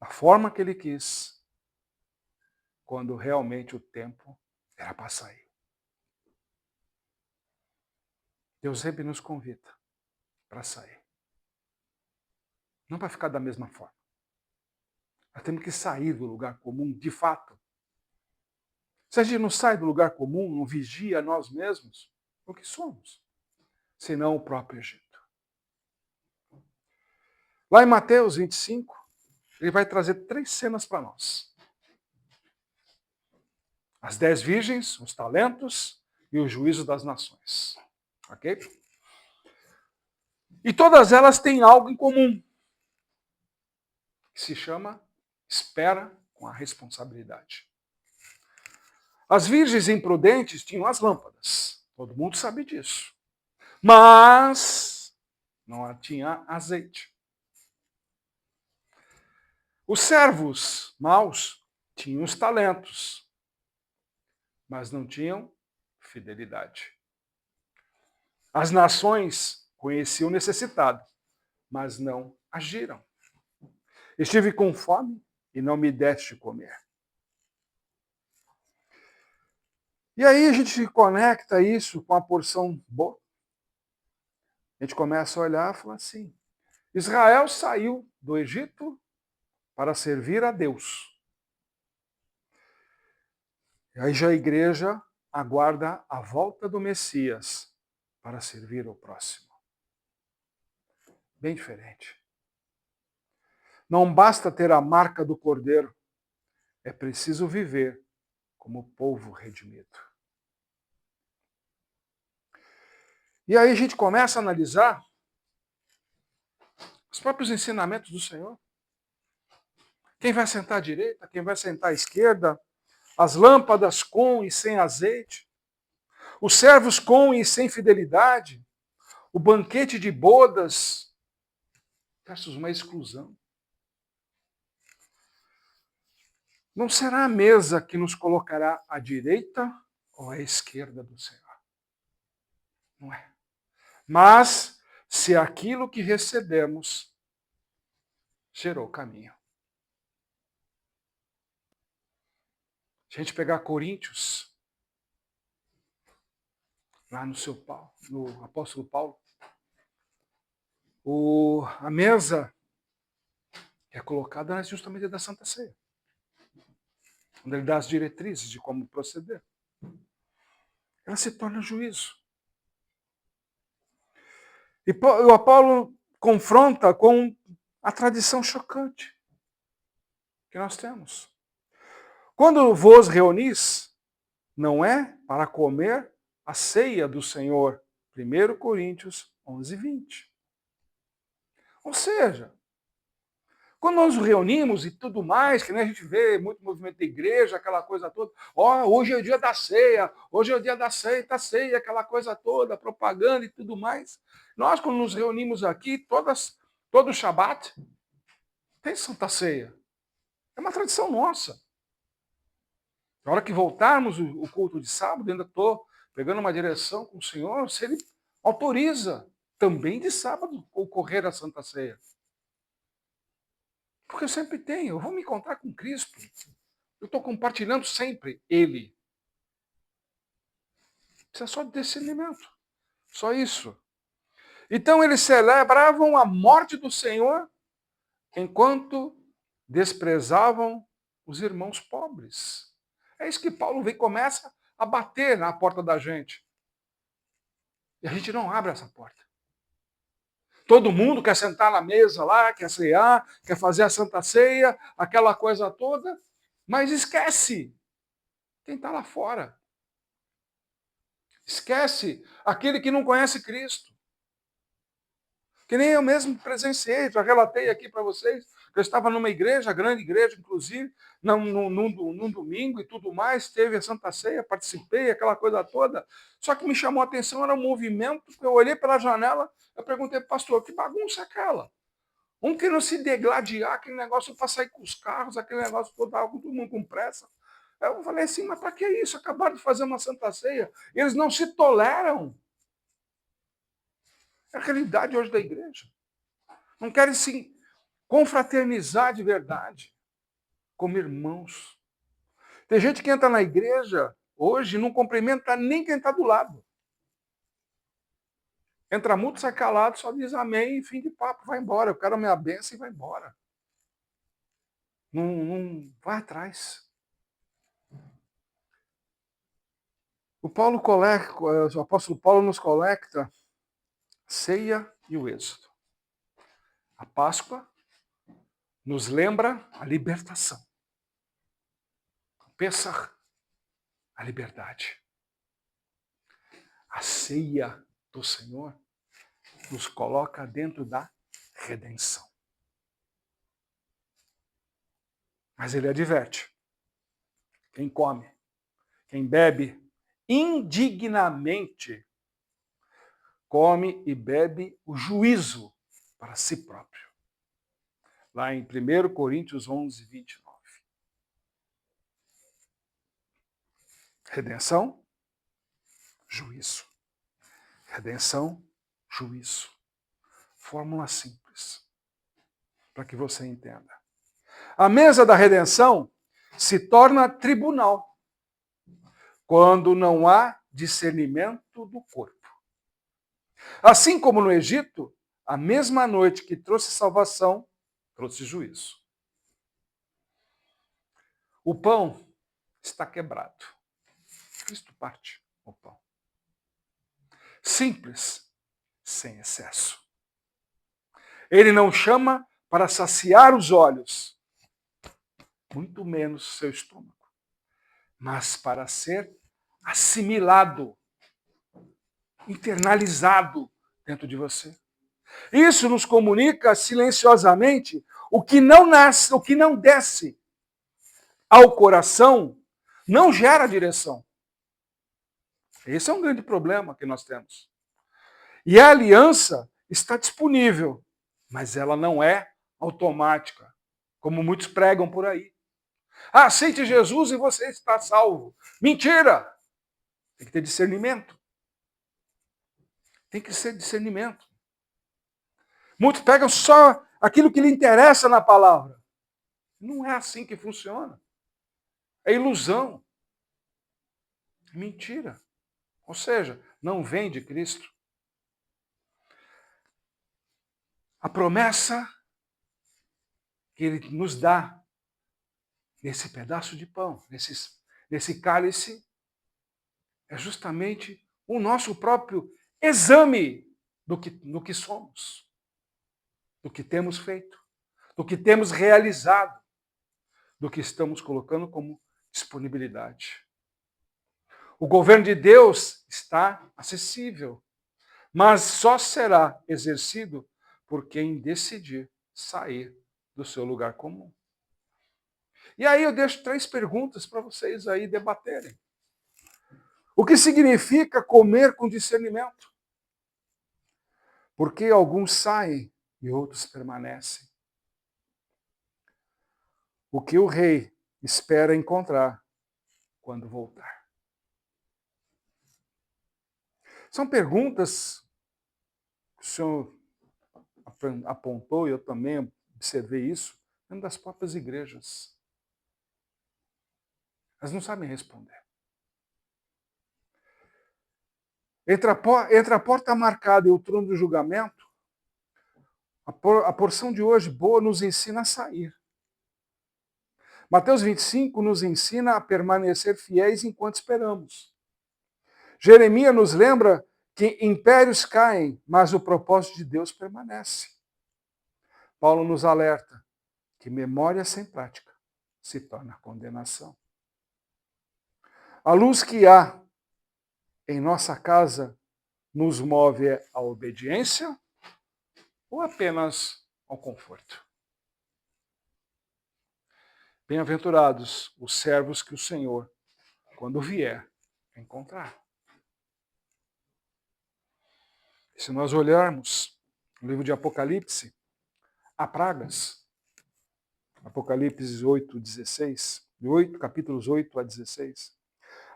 da forma que ele quis, quando realmente o tempo era para sair. Deus sempre nos convida para sair. Não para ficar da mesma forma. Nós temos que sair do lugar comum, de fato. Se a gente não sai do lugar comum, não vigia nós mesmos, o que somos? Senão o próprio Egito. Lá em Mateus 25, ele vai trazer 3 cenas para nós. As 10 virgens, os talentos e o juízo das nações. Ok? E todas elas têm algo em comum, que se chama espera com a responsabilidade. As virgens imprudentes tinham as lâmpadas. Todo mundo sabe disso. Mas não tinha azeite. Os servos maus tinham os talentos, mas não tinham fidelidade. As nações conheciam o necessitado, mas não agiram. Estive com fome e não me deste comer. E aí a gente conecta isso com a porção boa. A gente começa a olhar e fala assim, Israel saiu do Egito para servir a Deus. E aí já a igreja aguarda a volta do Messias para servir ao próximo. Bem diferente. Não basta ter a marca do Cordeiro, é preciso viver como povo redimido. E aí a gente começa a analisar os próprios ensinamentos do Senhor. Quem vai sentar à direita, quem vai sentar à esquerda, as lâmpadas com e sem azeite, os servos com e sem fidelidade, o banquete de bodas, versus uma exclusão. Não será a mesa que nos colocará à direita ou à esquerda do Senhor. Não é. Mas, se aquilo que recebemos gerou caminho. Se a gente pegar Coríntios, lá no apóstolo Paulo, a mesa é colocada justamente da Santa Ceia, onde ele dá as diretrizes de como proceder. Ela se torna juízo. E o Apolo confronta com a tradição chocante que nós temos. Quando vos reunis, não é para comer a ceia do Senhor. 1 Coríntios 11, 20. Ou seja, quando nós nos reunimos e tudo mais, que nem a gente vê muito movimento da igreja, aquela coisa toda, hoje é o dia da ceia, hoje é o dia da ceia, aquela coisa toda, propaganda e tudo mais. Nós, quando nos reunimos aqui, todo Shabat, tem Santa Ceia. É uma tradição nossa. Na hora que voltarmos o culto de sábado, ainda estou pegando uma direção com o Senhor, se Ele autoriza também de sábado ocorrer a Santa Ceia. Porque eu sempre tenho, eu vou me encontrar com Cristo. Eu estou compartilhando sempre Ele. Isso é só de discernimento. Só isso. Então eles celebravam a morte do Senhor enquanto desprezavam os irmãos pobres. É isso que Paulo vem e começa a bater na porta da gente. E a gente não abre essa porta. Todo mundo quer sentar na mesa lá, quer cear, quer fazer a Santa Ceia, aquela coisa toda, mas esquece quem está lá fora. Esquece aquele que não conhece Cristo. Que nem eu mesmo presenciei, já relatei aqui para vocês, que eu estava numa igreja, grande igreja, inclusive, num domingo e tudo mais, teve a Santa Ceia, participei, aquela coisa toda. Só que me chamou a atenção, era um movimento, eu olhei pela janela, eu perguntei, pastor, que bagunça é aquela? Um querendo se degladiar, aquele negócio para sair com os carros, aquele negócio todo, todo mundo com pressa. Eu falei assim, mas para que isso? Acabaram de fazer uma Santa Ceia. Eles não se toleram. É a realidade hoje da igreja. Não querem se confraternizar de verdade, como irmãos. Tem gente que entra na igreja hoje e não cumprimenta nem quem está do lado. Entra muito, sai calado, só diz amém e fim de papo, vai embora. Eu quero a minha bênção e vai embora. Não vai atrás. O apóstolo Paulo nos conecta ceia e o êxodo. A Páscoa nos lembra a libertação. O Pêssar, a liberdade. A ceia do Senhor nos coloca dentro da redenção. Mas ele adverte: quem come, quem bebe indignamente, come e bebe o juízo para si próprio. Lá em 1 Coríntios 11, 29. Redenção, juízo. Redenção, juízo. Fórmula simples, para que você entenda. A mesa da redenção se torna tribunal quando não há discernimento do corpo. Assim como no Egito, a mesma noite que trouxe salvação, trouxe juízo. O pão está quebrado. Cristo parte o pão. Simples, sem excesso. Ele não chama para saciar os olhos, muito menos seu estômago, mas para ser assimilado, internalizado dentro de você. Isso nos comunica silenciosamente o que não nasce, o que não desce ao coração, não gera direção. Esse é um grande problema que nós temos. E a aliança está disponível, mas ela não é automática, como muitos pregam por aí. Aceite Jesus e você está salvo. Mentira! Tem que ter discernimento. Tem que ser discernimento. Muitos pegam só aquilo que lhe interessa na palavra. Não é assim que funciona. É ilusão. Mentira. Ou seja, não vem de Cristo. A promessa que Ele nos dá nesse pedaço de pão, nesse cálice, é justamente o nosso próprio exame do que somos, do que temos feito, do que temos realizado, do que estamos colocando como disponibilidade. O governo de Deus está acessível, mas só será exercido por quem decidir sair do seu lugar comum. E aí eu deixo 3 perguntas para vocês aí debaterem. O que significa comer com discernimento? Por que alguns saem e outros permanecem? O que o rei espera encontrar quando voltar? São perguntas que o senhor apontou, e eu também observei isso, dentro das próprias igrejas. Elas não sabem responder. Entre a porta marcada e o trono do julgamento, a porção de hoje boa nos ensina a sair. Mateus 25 nos ensina a permanecer fiéis enquanto esperamos. Jeremias nos lembra que impérios caem, mas o propósito de Deus permanece. Paulo nos alerta que memória sem prática se torna condenação. A luz que há em nossa casa nos move à obediência ou apenas ao conforto? Bem-aventurados os servos que o Senhor, quando vier, encontrar. Se nós olharmos no livro de Apocalipse, há pragas. Apocalipse 8, 16, capítulos 8 a 16.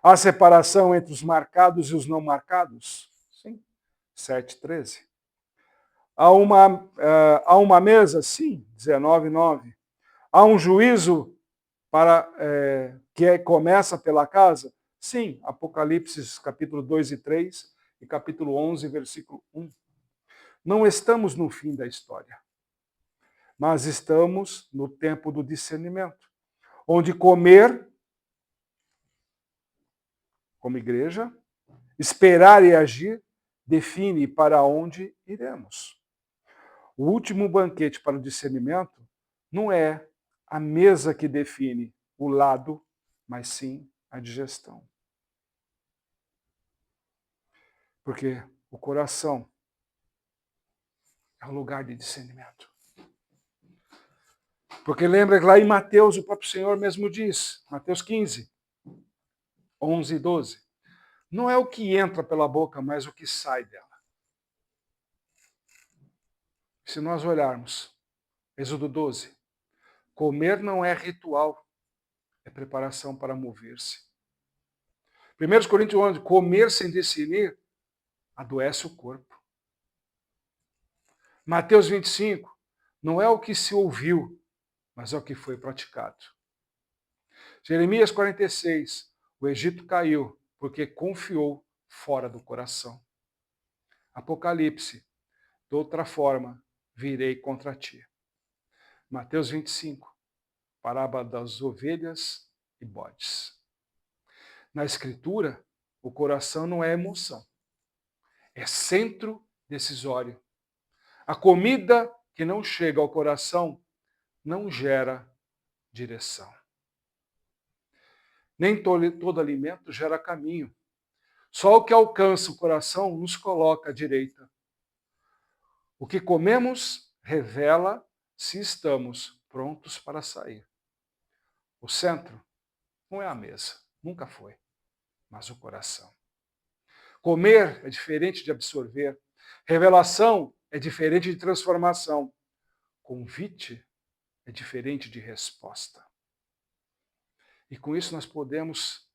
Há separação entre os marcados e os não marcados? Sim. 7, 13. Há uma mesa? Sim. 19, 9. Há um juízo começa pela casa? Sim. Apocalipse capítulo 2 e 3 e capítulo 11, versículo 1. Não estamos no fim da história, mas estamos no tempo do discernimento, onde comer, como igreja, esperar e agir, define para onde iremos. O último banquete para o discernimento não é a mesa que define o lado, mas sim a digestão. Porque o coração é um lugar de discernimento. Porque lembra que lá em Mateus o próprio Senhor mesmo diz, Mateus 15, 11 e 12, não é o que entra pela boca, mas o que sai dela. Se nós olharmos, Êxodo 12, comer não é ritual, é preparação para mover-se. 1 Coríntios 11, comer sem discernir adoece o corpo. Mateus 25, não é o que se ouviu, mas é o que foi praticado. Jeremias 46, o Egito caiu porque confiou fora do coração. Apocalipse, de outra forma, virei contra ti. Mateus 25, parábola das ovelhas e bodes. Na Escritura, o coração não é emoção, é centro decisório. A comida que não chega ao coração não gera direção. Nem todo alimento gera caminho. Só o que alcança o coração nos coloca à direita. O que comemos revela se estamos prontos para sair. O centro não é a mesa, nunca foi, mas o coração. Comer é diferente de absorver. Revelação é diferente de transformação. Convite é diferente de resposta. E com isso nós podemos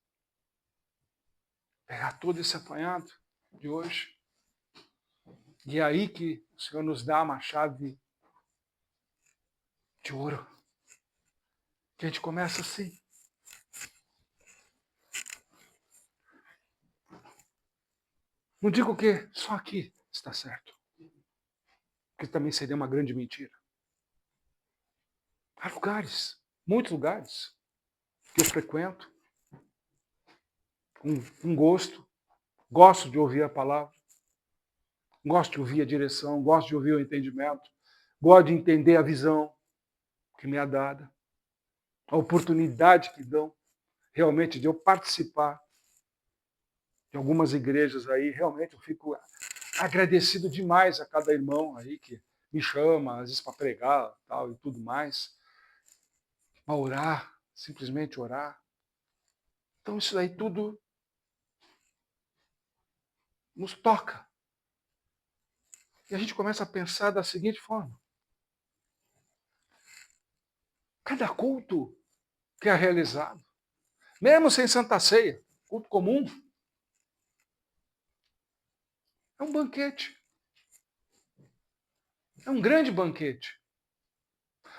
pegar todo esse apanhado de hoje. E é aí que o Senhor nos dá uma chave de ouro. Que a gente começa assim. Não digo que só aqui está certo. Porque também seria uma grande mentira. Há lugares, muitos lugares, que eu frequento, com gosto, gosto de ouvir a palavra, gosto de ouvir a direção, gosto de ouvir o entendimento, gosto de entender a visão que me é dada, a oportunidade que dão realmente de eu participar de algumas igrejas aí. Realmente eu fico agradecido demais a cada irmão aí que me chama, às vezes para pregar tal, e tudo mais, para orar, simplesmente orar. Então isso aí tudo nos toca. E a gente começa a pensar da seguinte forma: cada culto que é realizado, mesmo sem Santa Ceia, culto comum, é um banquete. É um grande banquete.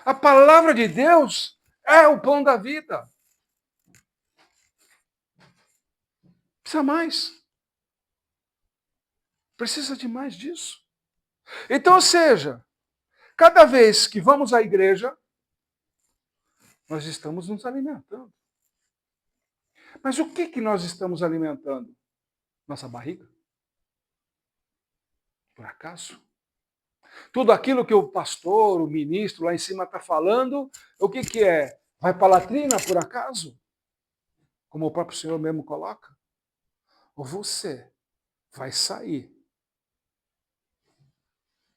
A palavra de Deus é o pão da vida. Precisa mais. Precisa de mais disso. Então, ou seja, cada vez que vamos à igreja, nós estamos nos alimentando. Mas o que nós estamos alimentando? Nossa barriga? Por acaso? Tudo aquilo que o pastor, o ministro lá em cima está falando, o que é? Vai para a latrina, por acaso? Como o próprio Senhor mesmo coloca? Ou você vai sair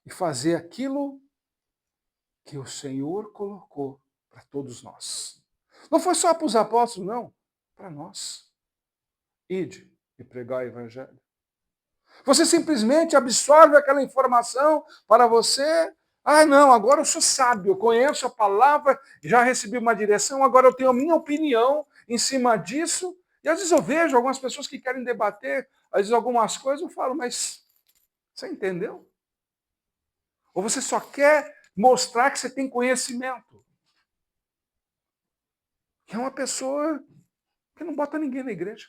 e fazer aquilo que o Senhor colocou para todos nós. Não foi só para os apóstolos, não. Para nós. Ide e pregar o evangelho. Você simplesmente absorve aquela informação para você. Ah, não, agora eu sou sábio, eu conheço a palavra, já recebi uma direção, agora eu tenho a minha opinião em cima disso. E às vezes eu vejo algumas pessoas que querem debater, às vezes algumas coisas, eu falo, mas você entendeu? Ou você só quer mostrar que você tem conhecimento? Que é uma pessoa que não bota ninguém na igreja.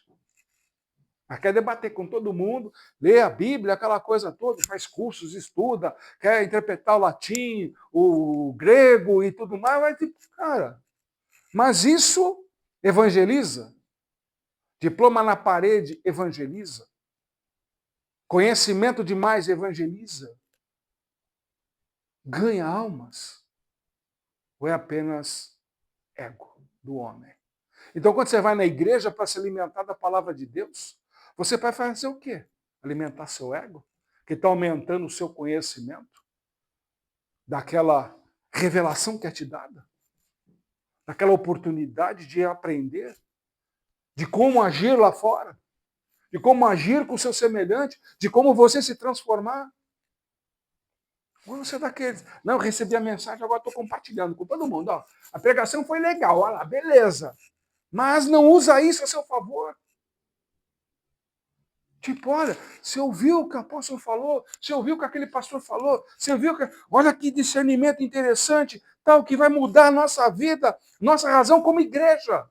Mas quer debater com todo mundo, lê a Bíblia, aquela coisa toda, faz cursos, estuda, quer interpretar o latim, o grego e tudo mais, vai tipo, cara. Mas isso evangeliza. Diploma na parede evangeliza. Conhecimento demais evangeliza. Ganha almas. Ou é apenas ego do homem? Então, quando você vai na igreja para se alimentar da palavra de Deus, você vai fazer o quê? Alimentar seu ego? Que está aumentando o seu conhecimento? Daquela revelação que é te dada? Daquela oportunidade de aprender? De como agir lá fora? De como agir com o seu semelhante? De como você se transformar? Ou você é daqueles, não, eu recebi a mensagem, agora estou compartilhando com todo mundo. Ó, a pregação foi legal, olha lá, beleza. Mas não usa isso a seu favor. Tipo, olha, você ouviu o que o apóstolo falou? Você ouviu o que aquele pastor falou? Você viu que. Olha que discernimento interessante, tal, que vai mudar a nossa vida, nossa razão como igreja.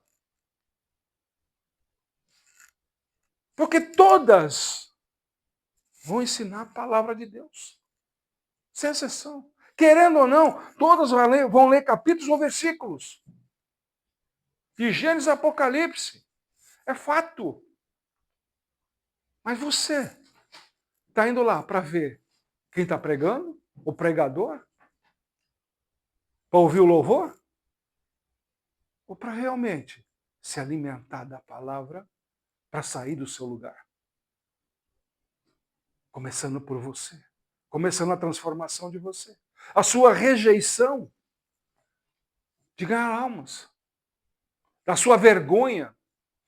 Porque todas vão ensinar a palavra de Deus. Sem exceção. Querendo ou não, todas vão ler capítulos ou versículos. De Gênesis a Apocalipse. É fato. Mas você está indo lá para ver quem está pregando? O pregador? Para ouvir o louvor? Ou para realmente se alimentar da palavra para sair do seu lugar? Começando por você. Começando a transformação de você. A sua rejeição de ganhar almas. Da sua vergonha.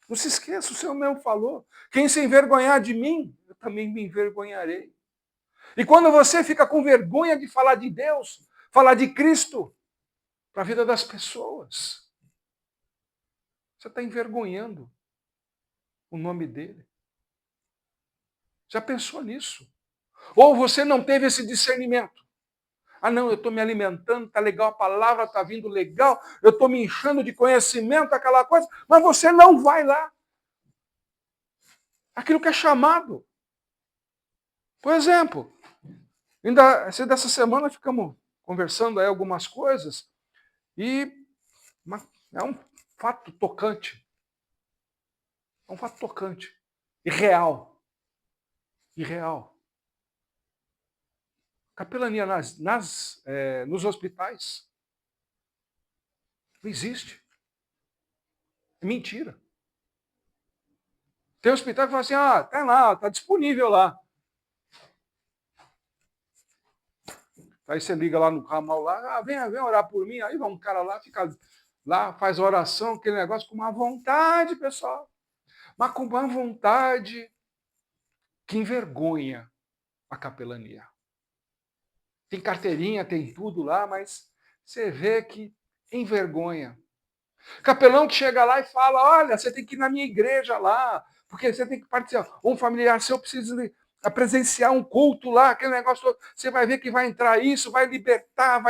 Não se esqueça, o Senhor mesmo falou. Quem se envergonhar de mim, eu também me envergonharei. E quando você fica com vergonha de falar de Deus, falar de Cristo para a vida das pessoas, você está envergonhando o nome dele. Já pensou nisso? Ou você não teve esse discernimento? Ah, não, eu estou me alimentando, está legal, a palavra está vindo legal, eu estou me enchendo de conhecimento, aquela coisa, mas você não vai lá. Aquilo que é chamado. Por exemplo, ainda dessa semana ficamos conversando aí algumas coisas e é um fato tocante. É um fato tocante. E real. E real. Capelania nos hospitais não existe. É mentira. Tem hospital que fala assim, tá lá, tá disponível lá. Aí você liga lá no ramal lá, vem orar por mim. Aí vai um cara lá, fica lá, faz oração, aquele negócio com uma vontade, pessoal. Mas com uma vontade que envergonha a capelania. Tem carteirinha, tem tudo lá, mas você vê que envergonha. Capelão que chega lá e fala, olha, você tem que ir na minha igreja lá, porque você tem que participar. Um familiar seu precisa presenciar um culto lá, aquele negócio todo. Você vai ver que vai entrar isso, vai libertar,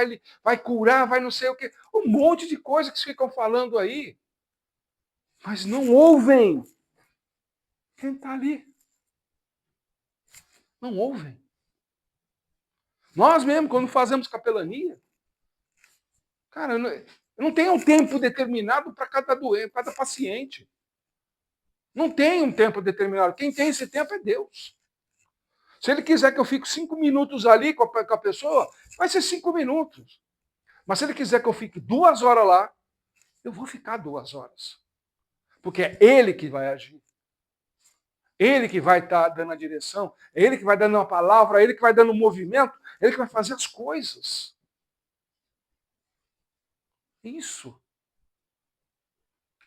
vai curar, vai não sei o quê. Um monte de coisa que ficam falando aí. Mas não ouvem quem está ali. Não ouvem. Nós mesmo, quando fazemos capelania, cara, eu não tenho um tempo determinado para cada doente, para cada paciente. Não tem um tempo determinado. Quem tem esse tempo é Deus. Se ele quiser que eu fique 5 minutos ali com a pessoa, vai ser 5 minutos. Mas se ele quiser que eu fique 2 horas lá, eu vou ficar 2 horas. Porque é ele que vai agir. Ele que vai estar dando a direção, é ele que vai dando uma palavra, é ele que vai dando um movimento, é ele que vai fazer as coisas. Isso.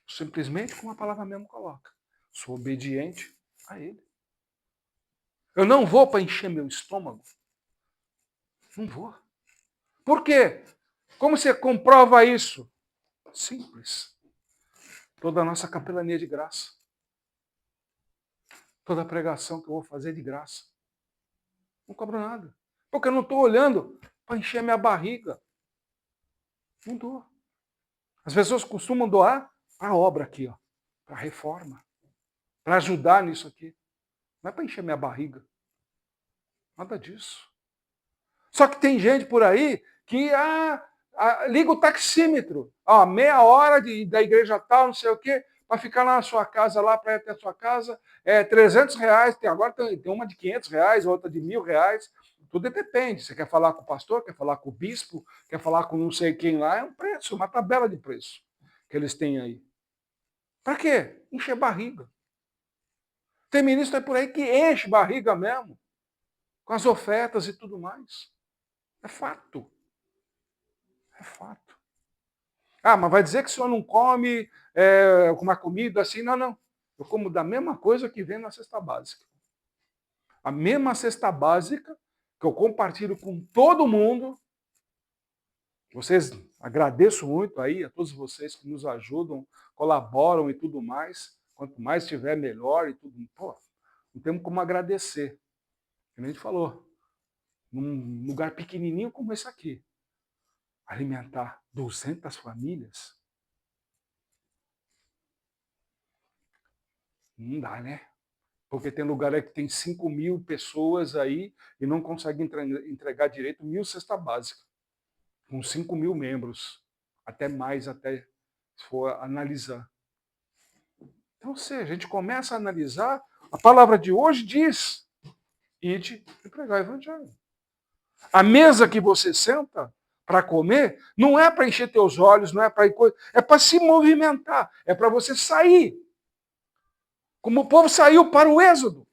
Simplesmente como a palavra mesmo coloca. Sou obediente a ele. Eu não vou para encher meu estômago. Não vou. Por quê? Como você comprova isso? Simples. Toda a nossa capelania de graça. Toda a pregação que eu vou fazer de graça. Não cobro nada. Porque eu não estou olhando para encher minha barriga. Não dou. As pessoas costumam doar para a obra aqui, ó, para a reforma, para ajudar nisso aqui. Não é para encher minha barriga. Nada disso. Só que tem gente por aí que liga o taxímetro. Meia hora da igreja tal, não sei o quê, para ficar lá na sua casa, lá para ir até a sua casa, R$ 300, agora tem uma de R$ 500, outra de R$ 1.000. Tudo depende. Você quer falar com o pastor, quer falar com o bispo, quer falar com não sei quem lá, é um preço, uma tabela de preço que eles têm aí. Para quê? Encher barriga. Tem ministro por aí que enche barriga mesmo, com as ofertas e tudo mais. É fato. É fato. Mas vai dizer que o senhor não come uma comida assim? Não, não. Eu como da mesma coisa que vem na cesta básica. A mesma cesta básica que eu compartilho com todo mundo. Vocês, agradeço muito aí a todos vocês que nos ajudam, colaboram e tudo mais. Quanto mais tiver, melhor e tudo. Pô, não temos como agradecer. Como a gente falou, num lugar pequenininho como esse aqui, alimentar 200 famílias, não dá, né? Porque tem lugar aí que tem 5.000 pessoas aí e não consegue entregar direito 1.000 cesta básica, com 5.000 membros, até mais, até se for analisar. Então, se a gente começa a analisar, a palavra de hoje diz, ide e pregar o evangelho. A mesa que você senta para comer não é para encher teus olhos, não é para ir coisa, é para se movimentar, é para você sair. Como o povo saiu para o Êxodo.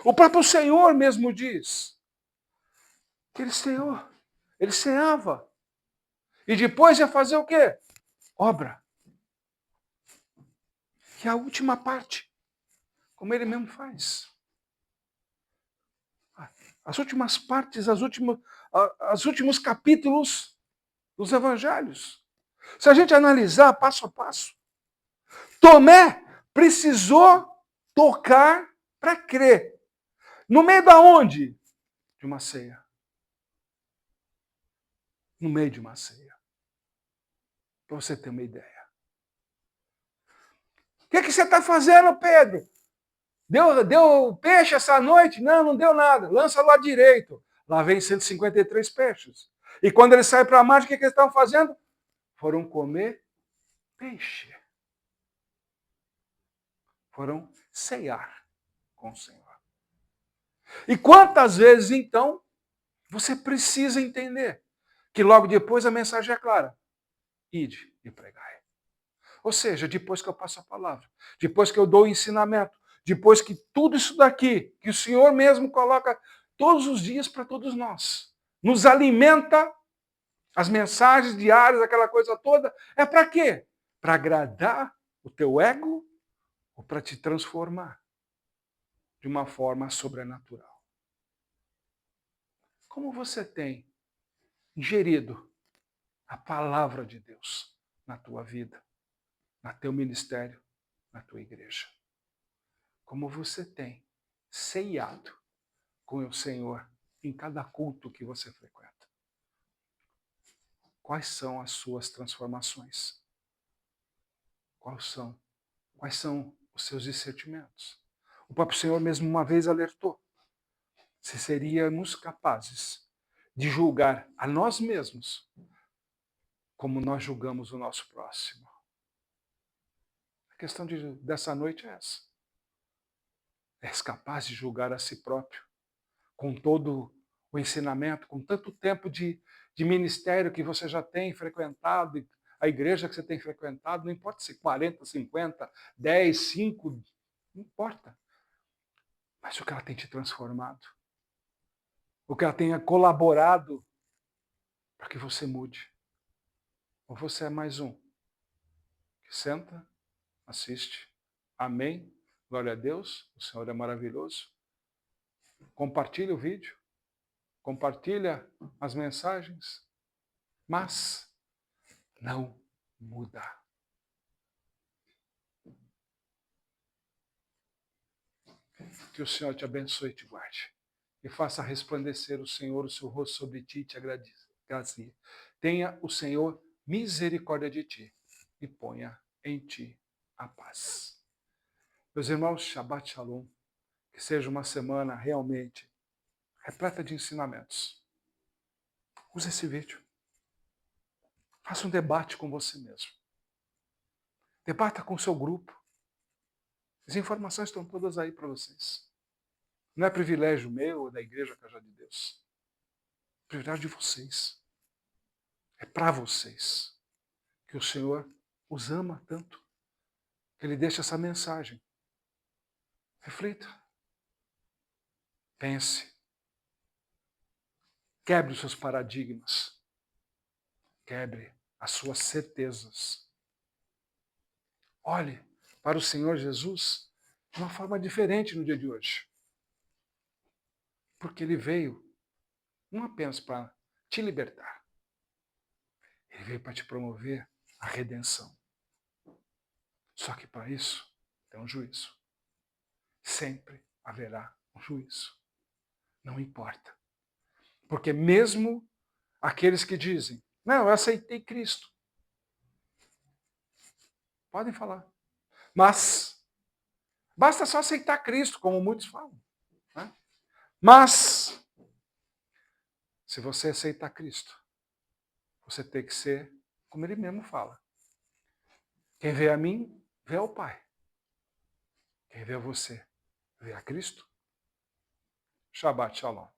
O próprio Senhor mesmo diz que ele ceava. E depois ia fazer o quê? Obra. Que é a última parte, como ele mesmo faz. As últimas partes, os últimos capítulos dos evangelhos. Se a gente analisar passo a passo, Tomé precisou tocar para crer. No meio da onde? De uma ceia. No meio de uma ceia. Para você ter uma ideia. O que você está fazendo, Pedro? Deu peixe essa noite? Não, não deu nada. Lança lá direito. Lá vem 153 peixes. E quando eles saem para a margem, o que eles estavam fazendo? Foram comer peixe. Foram ceiar com o Senhor. E quantas vezes, então, você precisa entender que logo depois a mensagem é clara. Ide e pregai. Ou seja, depois que eu passo a palavra, depois que eu dou o ensinamento, depois que tudo isso daqui, que o Senhor mesmo coloca todos os dias para todos nós, nos alimenta, as mensagens diárias, aquela coisa toda, é para quê? Para agradar o teu ego ou para te transformar de uma forma sobrenatural? Como você tem ingerido a palavra de Deus na tua vida, no teu ministério, na tua igreja? Como você tem ceiado com o Senhor em cada culto que você frequenta? Quais são as suas transformações? Quais são os seus discernimentos? O próprio Senhor mesmo uma vez alertou se seríamos capazes de julgar a nós mesmos como nós julgamos o nosso próximo. A questão dessa noite é essa. És capaz de julgar a si próprio com todo o ensinamento, com tanto tempo de ministério que você já tem frequentado, a igreja que você tem frequentado, não importa se 40, 50, 10, 5, não importa. Mas o que ela tem te transformado, o que ela tenha colaborado para que você mude. Ou você é mais um que senta, assiste, amém, glória a Deus, o Senhor é maravilhoso. Compartilha o vídeo, compartilha as mensagens, mas não muda. Que o Senhor te abençoe e te guarde. E faça resplandecer o Senhor o seu rosto sobre ti e te agracie. Tenha o Senhor misericórdia de ti e ponha em ti a paz. Meus irmãos, Shabbat Shalom. Que seja uma semana realmente repleta de ensinamentos. Use esse vídeo. Faça um debate com você mesmo. Debata com o seu grupo. As informações estão todas aí para vocês. Não é privilégio meu ou da Igreja Cajado de Deus. É privilégio de vocês. É para vocês. Que o Senhor os ama tanto. Que Ele deixa essa mensagem. Reflita. Pense. Quebre os seus paradigmas. Quebre as suas certezas. Olhe para o Senhor Jesus de uma forma diferente no dia de hoje. Porque Ele veio não apenas para te libertar. Ele veio para te promover a redenção. Só que para isso tem um juízo. sempre haverá um juízo. Não importa. Porque mesmo aqueles que dizem, não, eu aceitei Cristo, podem falar. Mas basta só aceitar Cristo, como muitos falam. Né? Mas, se você aceitar Cristo, você tem que ser, como ele mesmo fala. Quem vê a mim, vê ao Pai. Quem vê a você, vê a Cristo. Shabbat Shalom.